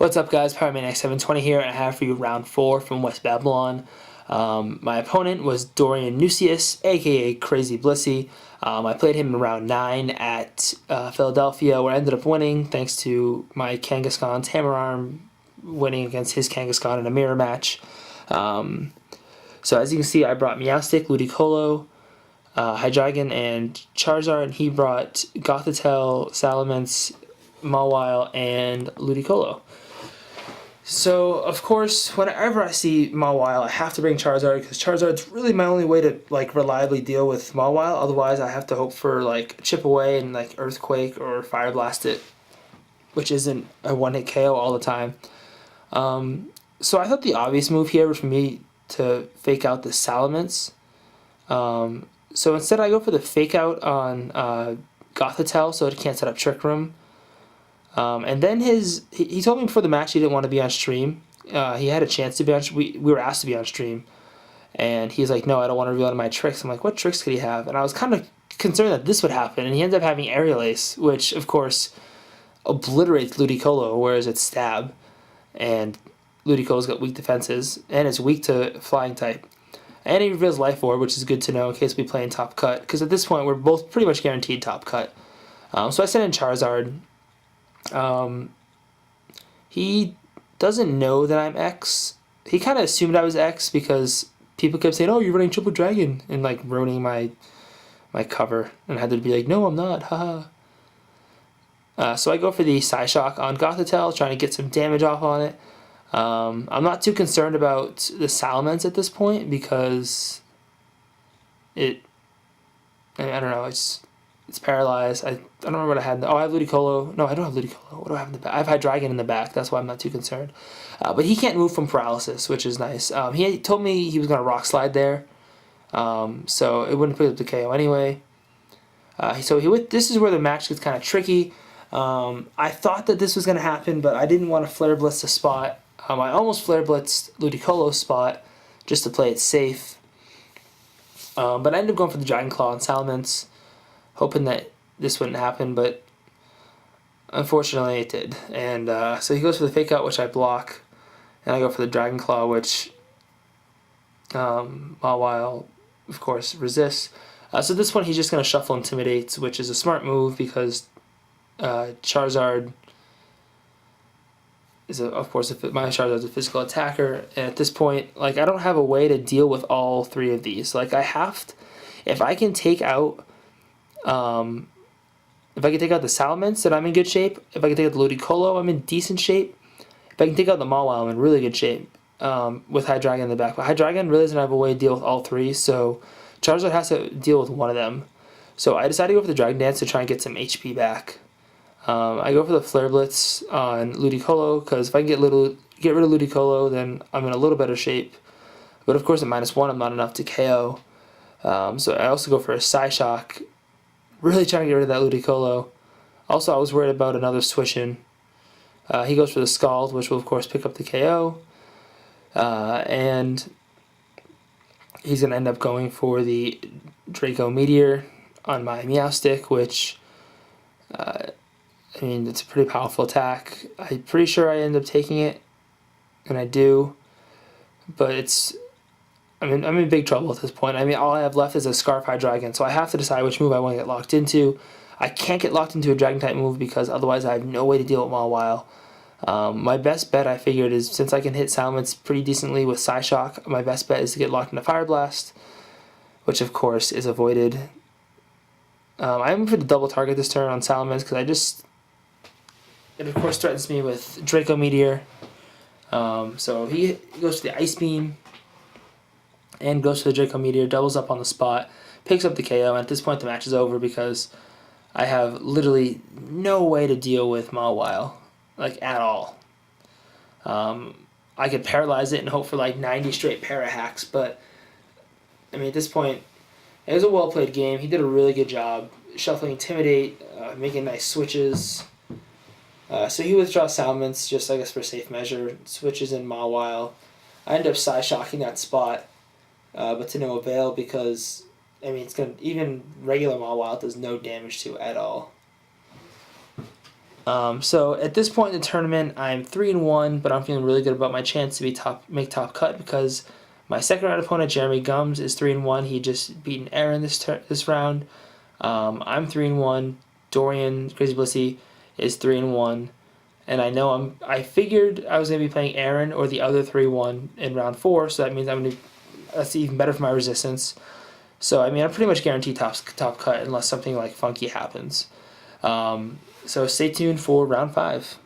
What's up, guys? PowerManiac720 here, and I have for you round 4 from West Babylon. My opponent was Dorian Nousias, aka CrazyBlissey. I played him in round 9 at Philadelphia, where I ended up winning thanks to my Kangaskhan's hammer arm winning against his Kangaskhan in a mirror match. So as you can see, I brought Meowstic, Ludicolo, Hydreigon, and Charizard, and he brought Gothitelle, Salamence, Mawile, and Ludicolo. So, of course, whenever I see Mawile, I have to bring Charizard, because Charizard's really my only way to, reliably deal with Mawile. Otherwise, I have to hope for, Chip Away and, Earthquake or Fire Blast it, which isn't a one-hit KO all the time. So I thought the obvious move here was for me to fake out the Salamence. So instead, I go for the fake out on Gothitelle, so it can't set up Trick Room. And then he told me before the match he didn't want to be on stream. He had a chance to be on. We were asked to be on stream, and he's like, "No, I don't want to reveal any of my tricks." I'm like, "What tricks could he have?" And I was kind of concerned that this would happen, and he ends up having Aerial Ace, which of course obliterates Ludicolo, whereas it's Stab, and Ludicolo's got weak defenses, and it's weak to Flying type. And he reveals Life Orb, which is good to know in case we play in Top Cut, because at this point we're both pretty much guaranteed Top Cut. So I sent in Charizard. He doesn't know that I'm X. He kind of assumed I was X because people kept saying, "Oh, you're running Triple Dragon," and ruining my cover, and I had to be like, "No, I'm not, haha." So I go for the Psyshock on Gothitelle, trying to get some damage off on it. I'm not too concerned about the Salamence at this point because I don't know, it's paralyzed. I don't remember what I had. I have Ludicolo. No, I don't have Ludicolo. What do I have in the back? I have Hydreigon in the back. That's why I'm not too concerned. But he can't move from paralysis, which is nice. He told me he was going to Rock Slide there, so it wouldn't pick up the KO anyway. This is where the match gets kind of tricky. I thought that this was going to happen, but I didn't want to Flare Blitz the spot. I almost Flare Blitzed Ludicolo's spot just to play it safe. But I ended up going for the Dragon Claw and Salamence, hoping that this wouldn't happen, but unfortunately it did. And so he goes for the Fake Out, which I block, and I go for the Dragon Claw, which Mawile, of course, resists. So at this point he's just going to Shuffle Intimidates, which is a smart move because Charizard is, of course, my Charizard's a physical attacker, and at this point, I don't have a way to deal with all three of these. If I can take out the Salamence, then I'm in good shape. If I can take out the Ludicolo, I'm in decent shape. If I can take out the Mawile, I'm in really good shape with Hydreigon in the back. But Hydreigon really doesn't have a way to deal with all three, so Charizard has to deal with one of them. So I decided to go for the Dragon Dance to try and get some HP back. I go for the Flare Blitz on Ludicolo, because if I can get rid of Ludicolo, then I'm in a little better shape. But of course at -1, I'm not enough to KO. So I also go for a Psyshock, really trying to get rid of that Ludicolo. Also, I was worried about another switch-in. He goes for the Scald, which will of course pick up the KO. And he's going to end up going for the Draco Meteor on my Meowstic, which it's a pretty powerful attack. I'm pretty sure I end up taking it, and I do, but I'm in big trouble at this point. All I have left is a Scarf Hydreigon, so I have to decide which move I want to get locked into. I can't get locked into a Dragon-type move because otherwise I have no way to deal with Mawile. My best bet, I figured, is since I can hit Salamence pretty decently with Psyshock, my best bet is to get locked into Fire Blast, which of course is avoided. I'm for the double target this turn on Salamence because it of course threatens me with Draco Meteor. So he goes to the Ice Beam and goes to the Draco Meteor, doubles up on the spot, picks up the KO, and at this point the match is over because I have literally no way to deal with Mawile, at all. I could paralyze it and hope for 90 straight para hacks, but at this point it was a well played game. He did a really good job shuffling Intimidate, making nice switches. So he withdraws Salamence, just I guess for safe measure, switches in Mawile. I end up Psyshocking that spot, but to no avail because even regular Mawile does no damage to at all. So at this point in the tournament, I'm 3-1, but I'm feeling really good about my chance to be make top cut because my second round opponent, Jeremy Gums, is 3-1. He just beaten Aaron this round. I'm 3-1. Dorian CrazyBlissey is 3-1, and I figured I was gonna be playing Aaron or the other 3-1 in round 4, so that means that's even better for my resistance. So I mean, I'm pretty much guaranteed top cut unless something like funky happens. So stay tuned for round 5.